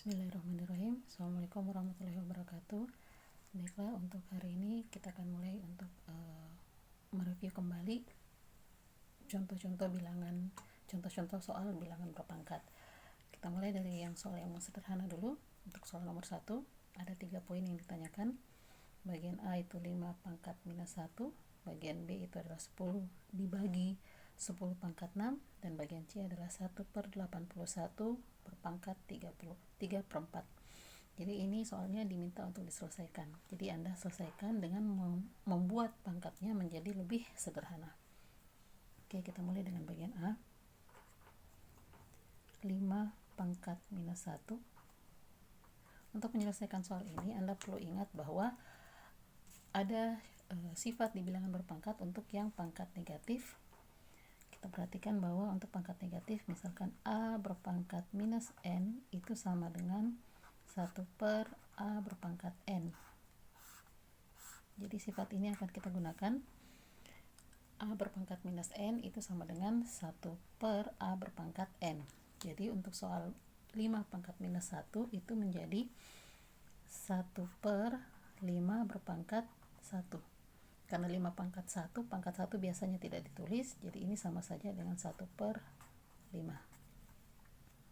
Bismillahirrahmanirrahim. Assalamualaikum warahmatullahi wabarakatuh. Baiklah, untuk hari ini kita akan mulai untuk mereview kembali contoh-contoh bilangan, contoh-contoh soal bilangan berpangkat. Kita mulai dari yang soal yang sederhana dulu. Untuk soal nomor 1, ada 3 poin yang ditanyakan. Bagian A itu 5 pangkat minus 1, bagian B itu adalah 10 dibagi 10 pangkat 6, dan bagian C adalah 1/81 berpangkat 3/4. Jadi ini soalnya diminta untuk diselesaikan. Jadi Anda selesaikan dengan membuat pangkatnya menjadi lebih sederhana. Oke, kita mulai dengan bagian A. 5 pangkat minus 1. Untuk menyelesaikan soal ini, Anda perlu ingat bahwa ada sifat di bilangan berpangkat untuk yang pangkat negatif. Kita perhatikan bahwa untuk pangkat negatif, misalkan A berpangkat minus N itu sama dengan 1/A berpangkat N. Jadi sifat ini akan kita gunakan. A berpangkat minus N itu sama dengan 1/A berpangkat N. Jadi untuk soal 5 pangkat minus 1 itu menjadi 1/5 berpangkat 1. Karena 5 pangkat 1, pangkat 1 biasanya tidak ditulis, jadi ini sama saja dengan 1/5.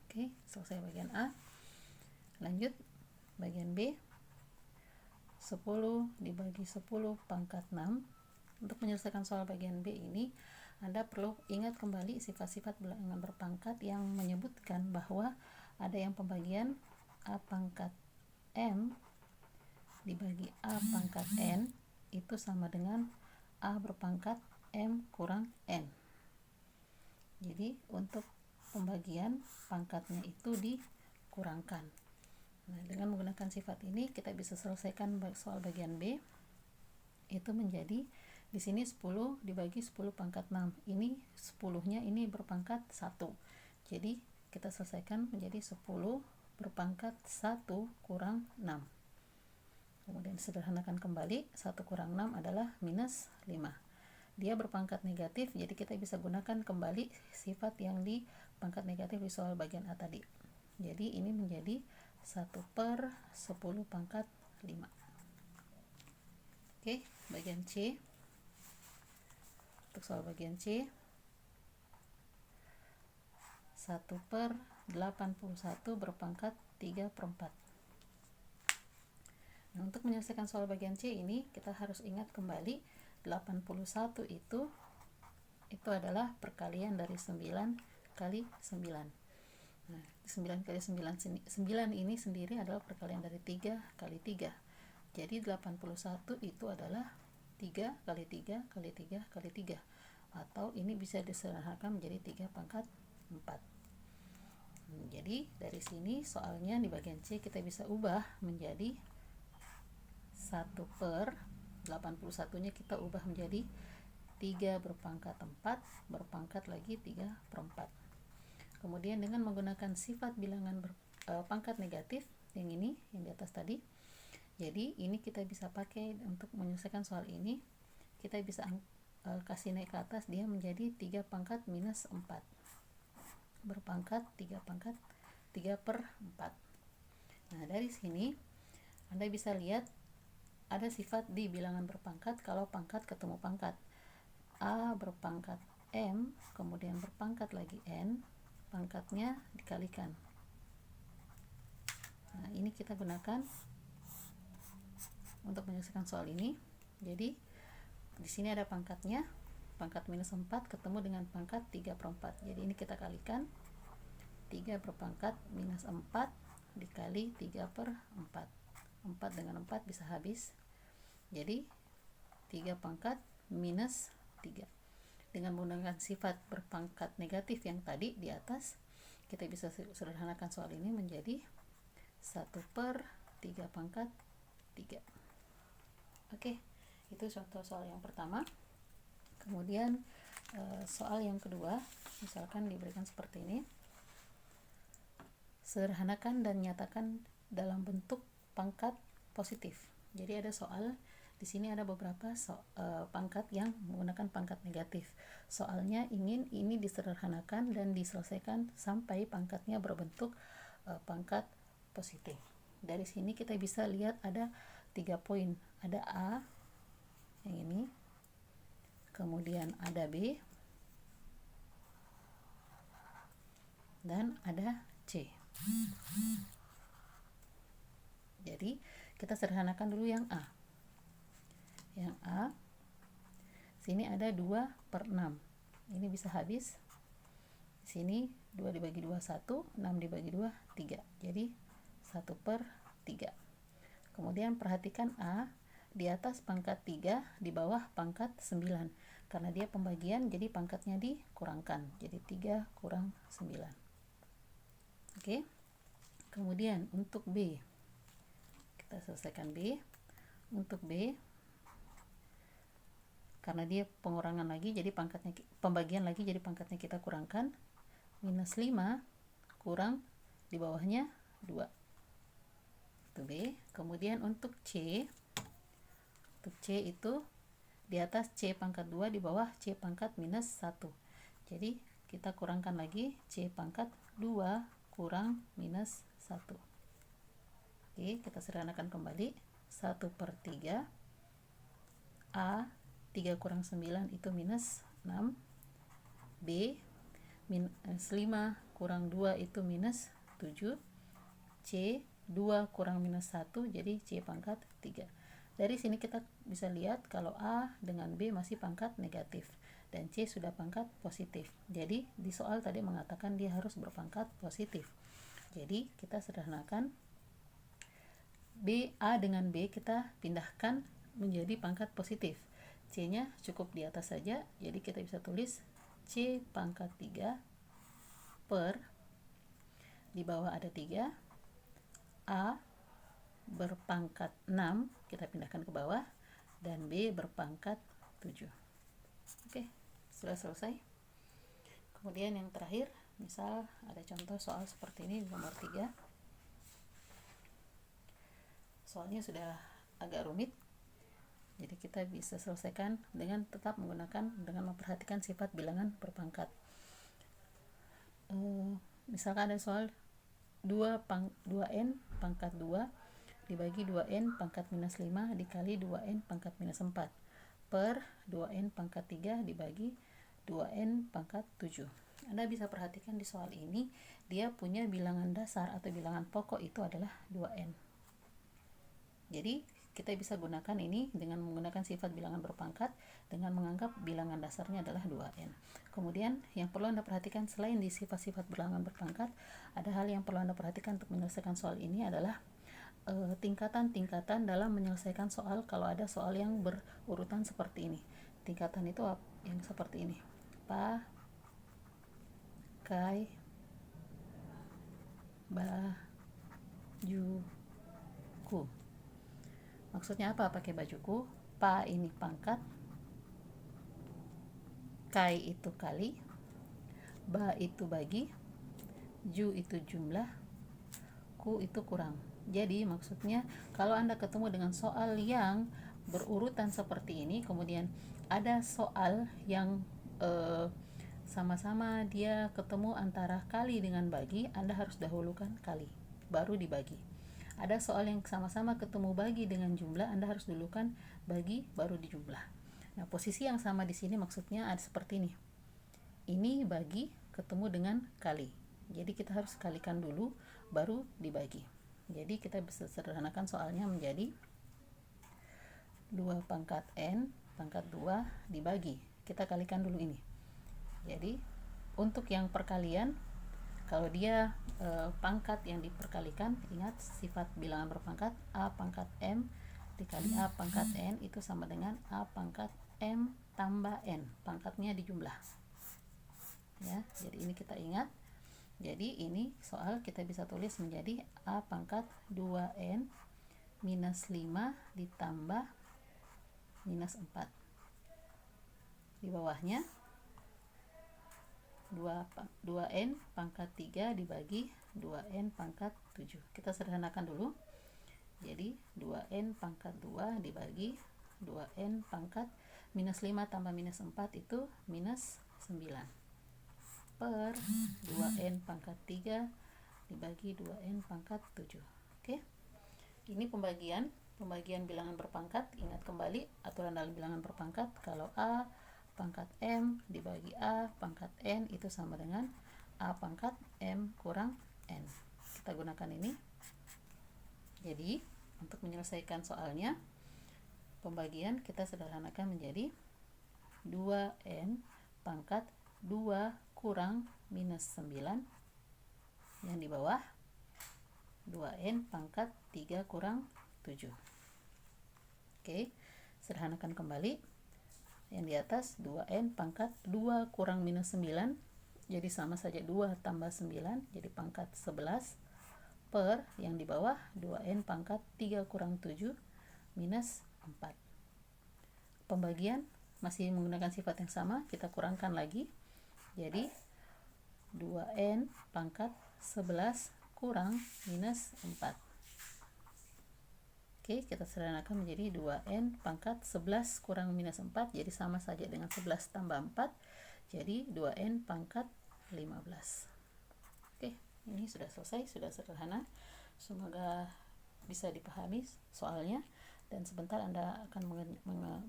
Oke, selesai bagian A. Lanjut, bagian B. 10 dibagi 10 pangkat 6. Untuk menyelesaikan soal bagian B ini, Anda perlu ingat kembali sifat-sifat bilangan berpangkat yang menyebutkan bahwa ada yang pembagian A pangkat M dibagi A pangkat N itu sama dengan A berpangkat M kurang N. Jadi untuk pembagian pangkatnya itu dikurangkan. Nah, dengan menggunakan sifat ini kita bisa selesaikan soal bagian B. Itu menjadi di sini 10 dibagi 10 pangkat 6. Ini 10-nya ini berpangkat 1. Jadi kita selesaikan menjadi 10 berpangkat 1 kurang 6. Kemudian sederhanakan kembali, 1 kurang 6 adalah minus 5. Dia berpangkat negatif, jadi kita bisa gunakan kembali sifat yang di pangkat negatif di soal bagian A tadi. Jadi ini menjadi 1/10 pangkat 5. Oke, bagian C. Untuk soal bagian C, 1/81 berpangkat 3/4. Nah, untuk menyelesaikan soal bagian C ini, kita harus ingat kembali 81 itu adalah perkalian dari 9 kali 9. Nah, 9 kali 9, 9 ini sendiri adalah perkalian dari 3 kali 3. Jadi 81 itu adalah 3 kali 3 kali 3 kali 3. Atau ini bisa disederhanakan menjadi 3 pangkat 4. Jadi dari sini soalnya di bagian C kita bisa ubah menjadi 1/81-nya kita ubah menjadi 3 berpangkat 4 berpangkat lagi 3/4. Kemudian dengan menggunakan sifat bilangan pangkat negatif yang ini, yang di atas tadi, jadi ini kita bisa pakai untuk menyelesaikan soal ini. Kita bisa kasih naik ke atas, dia menjadi 3 pangkat minus 4 berpangkat 3/4. Nah, dari sini Anda bisa lihat ada sifat di bilangan berpangkat kalau pangkat ketemu pangkat. A berpangkat M, kemudian berpangkat lagi N, pangkatnya dikalikan. Nah, ini kita gunakan untuk menyelesaikan soal ini. Jadi di sini ada pangkatnya, pangkat minus 4 ketemu dengan pangkat 3/4. Jadi ini kita kalikan, 3 berpangkat minus 4 dikali 3/4. 4 dengan 4 bisa habis. Jadi 3 pangkat minus 3. Dengan menggunakan sifat berpangkat negatif yang tadi di atas, kita bisa sederhanakan soal ini menjadi 1/3 pangkat 3. Oke, itu contoh soal yang pertama. Kemudian soal yang kedua, misalkan diberikan seperti ini. Sederhanakan dan nyatakan dalam bentuk pangkat positif. Jadi ada soal di sini ada beberapa pangkat yang menggunakan pangkat negatif. Soalnya ingin ini disederhanakan dan diselesaikan sampai pangkatnya berbentuk pangkat positif. Dari sini kita bisa lihat ada 3 poin. Ada A yang ini, kemudian ada B, dan ada C. Jadi kita sederhanakan dulu yang A. Yang A, sini ada 2/6. Ini bisa habis. Di sini 2 dibagi 2 1, 6 dibagi 2 3. Jadi 1/3. Kemudian perhatikan A di atas pangkat 3, di bawah pangkat 9. Karena dia pembagian, jadi pangkatnya dikurangkan. Jadi 3 kurang 9. Oke. Kemudian untuk B, kita selesaikan B. Untuk B, karena dia pengurangan lagi, jadi pangkatnya pembagian lagi, jadi pangkatnya kita kurangkan. Minus 5 kurang di bawahnya 2. Itu B. Kemudian untuk C, itu di atas C pangkat 2, di bawah C pangkat minus 1. Jadi kita kurangkan lagi, C pangkat 2 kurang minus 1. Oke, kita sederhanakan kembali. 1/3. A 3 kurang 9 itu minus 6. B minus 5 kurang 2 itu minus 7. C 2 kurang minus 1, jadi C pangkat 3. Dari sini kita bisa lihat kalau A dengan B masih pangkat negatif dan C sudah pangkat positif. Jadi di soal tadi mengatakan dia harus berpangkat positif. Jadi kita sederhanakan, A dengan B kita pindahkan menjadi pangkat positif. C-nya cukup di atas saja, jadi kita bisa tulis C pangkat 3 per, di bawah ada 3, A berpangkat 6, kita pindahkan ke bawah, dan B berpangkat 7. Oke, sudah selesai. Kemudian yang terakhir, misal ada contoh soal seperti ini, nomor 3. Soalnya sudah agak rumit, jadi kita bisa selesaikan dengan tetap menggunakan, dengan memperhatikan sifat bilangan berpangkat. Misalkan ada soal 2n pangkat 2 dibagi 2n pangkat minus 5 dikali 2n pangkat minus 4 per 2n pangkat 3 dibagi 2n pangkat 7. Anda bisa perhatikan di soal ini, dia punya bilangan dasar atau bilangan pokok itu adalah 2n. Jadi kita bisa gunakan ini dengan menggunakan sifat bilangan berpangkat dengan menganggap bilangan dasarnya adalah 2n. Kemudian yang perlu Anda perhatikan selain di sifat-sifat bilangan berpangkat, ada hal yang perlu Anda perhatikan untuk menyelesaikan soal ini adalah tingkatan-tingkatan dalam menyelesaikan soal kalau ada soal yang berurutan seperti ini. Tingkatan itu yang seperti ini. Pakai bajuku. Maksudnya apa pakai bajuku? Pa ini pangkat, kai itu kali, ba itu bagi, ju itu jumlah, ku itu kurang. Jadi maksudnya kalau Anda ketemu dengan soal yang berurutan seperti ini, kemudian ada soal yang sama-sama dia ketemu antara kali dengan bagi, Anda harus dahulukan kali, baru dibagi. Ada soal yang sama-sama ketemu bagi dengan jumlah, Anda harus dulukan bagi, baru dijumlah. Nah, posisi yang sama di sini maksudnya ada seperti ini. Ini bagi ketemu dengan kali. Jadi kita harus kalikan dulu, baru dibagi. Jadi kita bisa sederhanakan soalnya menjadi 2 pangkat n pangkat 2 dibagi. Kita kalikan dulu ini. Jadi untuk yang perkalian, kalau dia pangkat yang diperkalikan, ingat sifat bilangan berpangkat, A pangkat M dikali A pangkat N itu sama dengan A pangkat M tambah N, pangkatnya dijumlah ya. Jadi ini kita ingat. Jadi ini soal kita bisa tulis menjadi A pangkat 2N minus 5 ditambah minus 4. Di bawahnya 2n pangkat 3 dibagi 2n pangkat 7. Kita sederhanakan dulu. Jadi 2n pangkat 2 dibagi 2n pangkat minus 5 tambah minus 4 itu minus 9 per 2n pangkat 3 dibagi 2n pangkat 7. Oke. Ini pembagian bilangan berpangkat. Ingat kembali aturan dalam bilangan berpangkat, kalau A pangkat M dibagi A pangkat N itu sama dengan A pangkat M kurang N. Kita gunakan ini. Jadi untuk menyelesaikan soalnya, pembagian kita sederhanakan menjadi 2n pangkat 2 kurang minus 9, yang di bawah 2n pangkat 3 kurang 7. Oke, sederhanakan kembali. Yang di atas 2n pangkat 2 kurang minus 9, jadi sama saja 2 tambah 9, jadi pangkat 11, per yang di bawah 2n pangkat 3 kurang 7 minus 4. Pembagian masih menggunakan sifat yang sama, kita kurangkan lagi. Jadi 2n pangkat 11 kurang minus 4. Oke, kita sederhanakan menjadi 2n pangkat 11 kurang minus 4, jadi sama saja dengan 11 tambah 4, jadi 2n pangkat 15. Oke, ini sudah selesai, sudah sederhana. Semoga bisa dipahami soalnya, dan sebentar Anda akan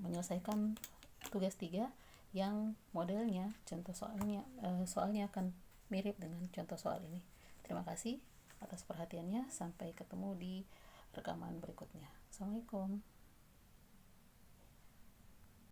menyelesaikan tugas 3 yang modelnya, contoh soalnya akan mirip dengan contoh soal ini. Terima kasih atas perhatiannya. Sampai ketemu di rekaman berikutnya. Assalamualaikum.